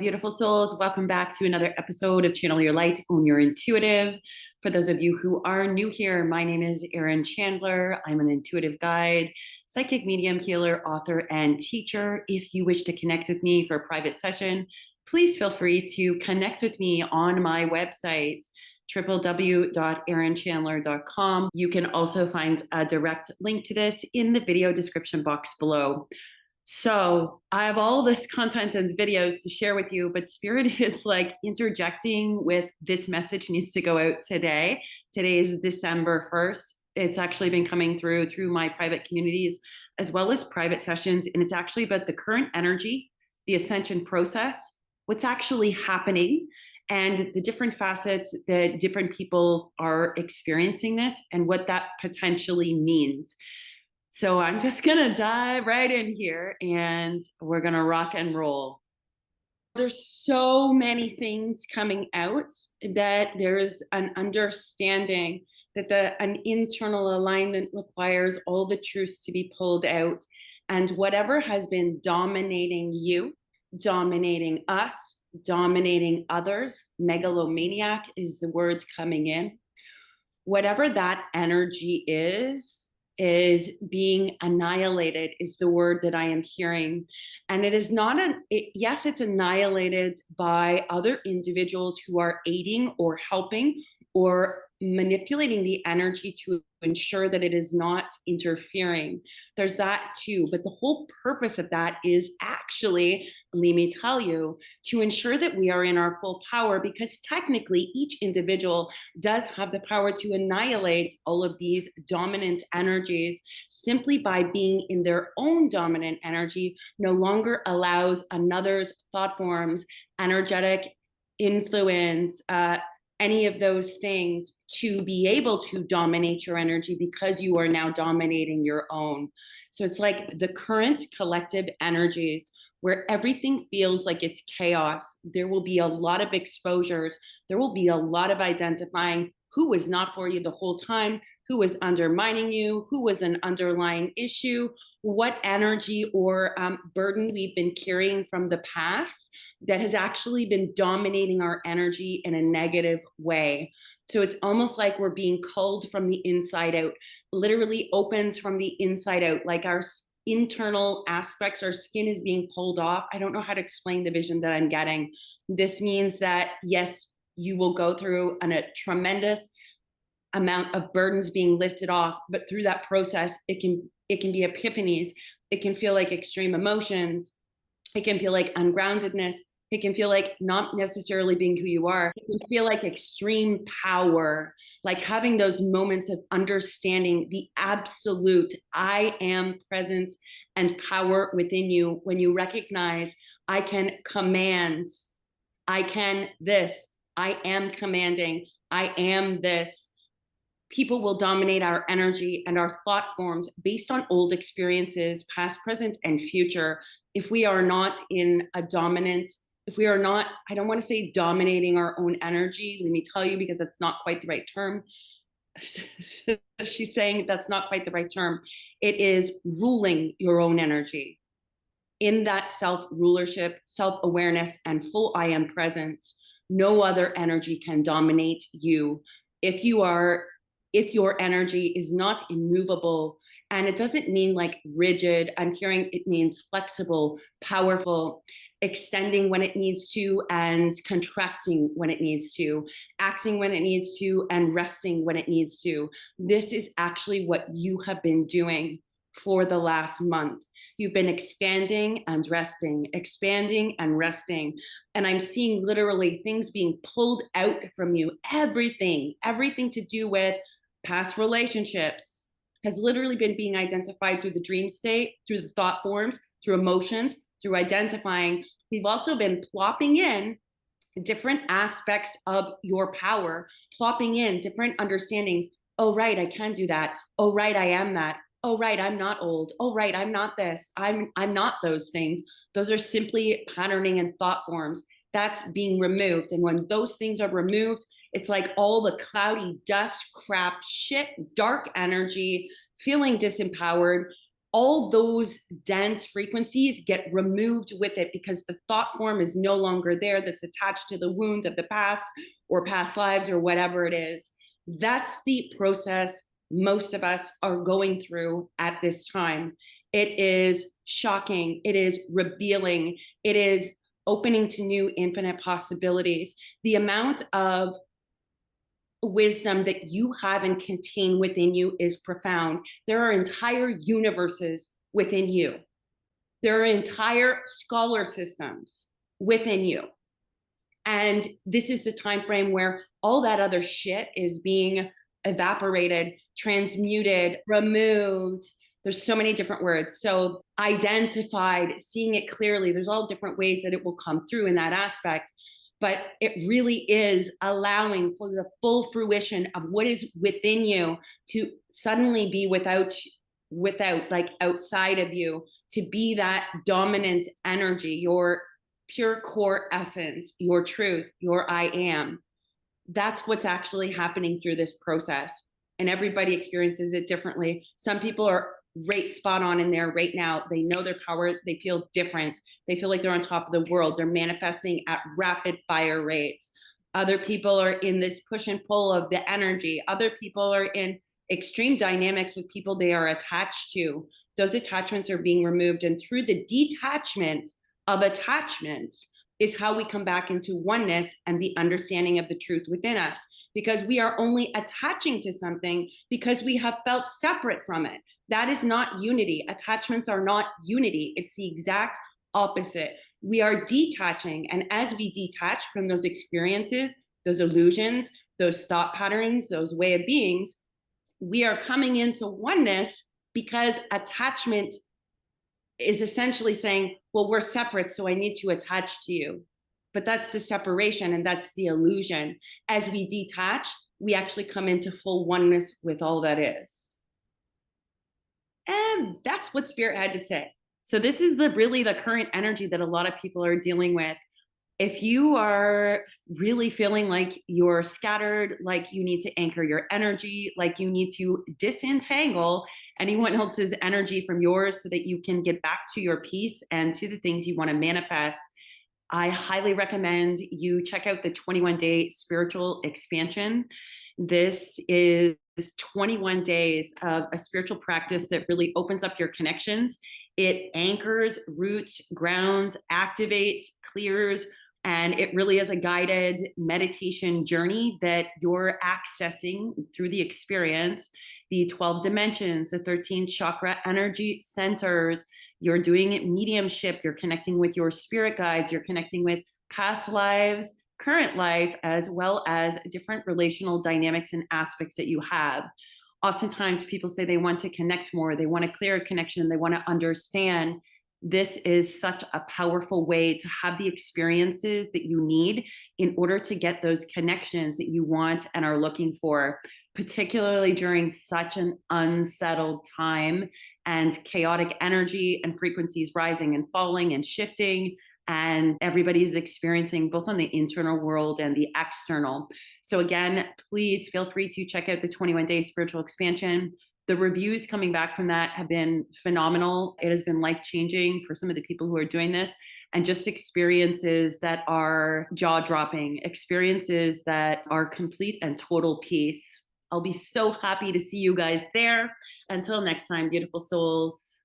beautiful souls. Welcome back to another episode of Channel Your Light, Own Your Intuitive. For those of you who are new here, my name is Erin Chandler. I'm an intuitive guide, psychic medium, healer, author, and teacher. If you wish to connect with me for a private session, please feel free to connect with me on my website, www.erinchandler.com. You can also find a direct link to this in the video description box below. So I have all this content and videos to share with you, but Spirit is like interjecting with this message needs to go out today. Today is December 1st. It's actually been coming through my private communities as well as private sessions. And it's actually about the current energy, the ascension process, what's actually happening, and the different facets that different people are experiencing this and what that potentially means. So I'm just going to dive right in here and we're going to rock and roll. There's so many things coming out that there's an understanding that an internal alignment requires all the truths to be pulled out. And whatever has been dominating you, dominating us, dominating others, megalomaniac is the word coming in. Whatever that energy is being annihilated is the word that I am hearing. And it is not yes, it's annihilated by other individuals who are aiding or helping or manipulating the energy to ensure that it is not interfering. There's that too. But the whole purpose of that is actually, let me tell you, to ensure that we are in our full power, because technically each individual does have the power to annihilate all of these dominant energies simply by being in their own dominant energy, no longer allows another's thought forms, energetic influence, any of those things to be able to dominate your energy because you are now dominating your own. So it's like the current collective energies where everything feels like it's chaos. There will be a lot of exposures. There will be a lot of identifying who was not for you the whole time, who was undermining you, who was an underlying issue, what energy or burden we've been carrying from the past that has actually been dominating our energy in a negative way. So it's almost like we're being culled from the inside out, literally opens from the inside out, like our internal aspects, our skin is being pulled off. I don't know how to explain the vision that I'm getting. This means that, yes, you will go through a tremendous amount of burdens being lifted off, but through that process, it can be epiphanies. It can feel like extreme emotions. It can feel like ungroundedness. It can feel like not necessarily being who you are. It can feel like extreme power, like having those moments of understanding the absolute I am presence and power within you when you recognize I can command, I can this, I am commanding, I am this. People will dominate our energy and our thought forms based on old experiences, past, present, and future. If we are not in a dominant, if we are not, I don't want to say dominating our own energy, let me tell you, because that's not quite the right term. She's saying that's not quite the right term. It is ruling your own energy. In that self-rulership, self-awareness, and full I am presence, no other energy can dominate you. If your energy is not immovable, and it doesn't mean like rigid, I'm hearing it means flexible, powerful, extending when it needs to and contracting when it needs to, acting when it needs to and resting when it needs to. This is actually what you have been doing for the last month. You've been expanding and resting, expanding and resting. And I'm seeing literally things being pulled out from you. Everything to do with past relationships has literally been being identified through the dream state, through the thought forms, through emotions, through identifying. We've also been plopping in different aspects of your power, plopping in different understandings. Oh, right, I can do that. Oh, right, I am that. Oh, right, I'm not old. Oh, right, I'm not this. I'm not those things. Those are simply patterning and thought forms. That's being removed. And when those things are removed, it's like all the cloudy dust, crap, shit, dark energy, feeling disempowered, all those dense frequencies get removed with it because the thought form is no longer there that's attached to the wounds of the past or past lives or whatever it is. That's the process most of us are going through at this time. It is shocking. It is revealing. It is opening to new infinite possibilities. The amount of wisdom that you have and contain within you is profound. There are entire universes within you. There are entire scholar systems within you. And this is the time frame where all that other shit is being evaporated, transmuted, removed. There's so many different words. So identified, seeing it clearly. There's all different ways that it will come through in that aspect. But it really is allowing for the full fruition of what is within you to suddenly be without like outside of you, to be that dominant energy, your pure core essence, your truth, your I am. That's what's actually happening through this process. And everybody experiences it differently. Some people are right spot on in there right now. They know their power. They feel different. They feel like they're on top of the world. They're manifesting at rapid fire rates. Other people are in this push and pull of the energy. Other people are in extreme dynamics with people they are attached to. Those attachments are being removed. And through the detachment of attachments is how we come back into oneness and the understanding of the truth within us. Because we are only attaching to something because we have felt separate from it. That is not unity. Attachments are not unity. It's the exact opposite. We are detaching. And as we detach from those experiences, those illusions, those thought patterns, those way of beings, we are coming into oneness because attachment is essentially saying, well, we're separate, so I need to attach to you. But that's the separation and that's the illusion. As we detach, we actually come into full oneness with all that is. And that's what Spirit had to say. So this is really the current energy that a lot of people are dealing with. If you are really feeling like you're scattered, like you need to anchor your energy, like you need to disentangle anyone else's energy from yours so that you can get back to your peace and to the things you want to manifest, I highly recommend you check out the 21-day spiritual expansion. This is 21 days of a spiritual practice that really opens up your connections. It anchors, roots, grounds, activates, clears, and it really is a guided meditation journey that you're accessing through the experience, the 12 dimensions, the 13 chakra energy centers. You're doing mediumship, you're connecting with your spirit guides, you're connecting with past lives, current life, as well as different relational dynamics and aspects that you have. Oftentimes people say they want to connect more, they want a clearer connection, they want to understand. This is such a powerful way to have the experiences that you need in order to get those connections that you want and are looking for, particularly during such an unsettled time and chaotic energy and frequencies rising and falling and shifting. And everybody's experiencing both on the internal world and the external. So again, please feel free to check out the 21-day spiritual expansion. The reviews coming back from that have been phenomenal. It has been life-changing for some of the people who are doing this, and just experiences that are jaw-dropping, experiences that are complete and total peace. I'll be so happy to see you guys there. Until next time, beautiful souls.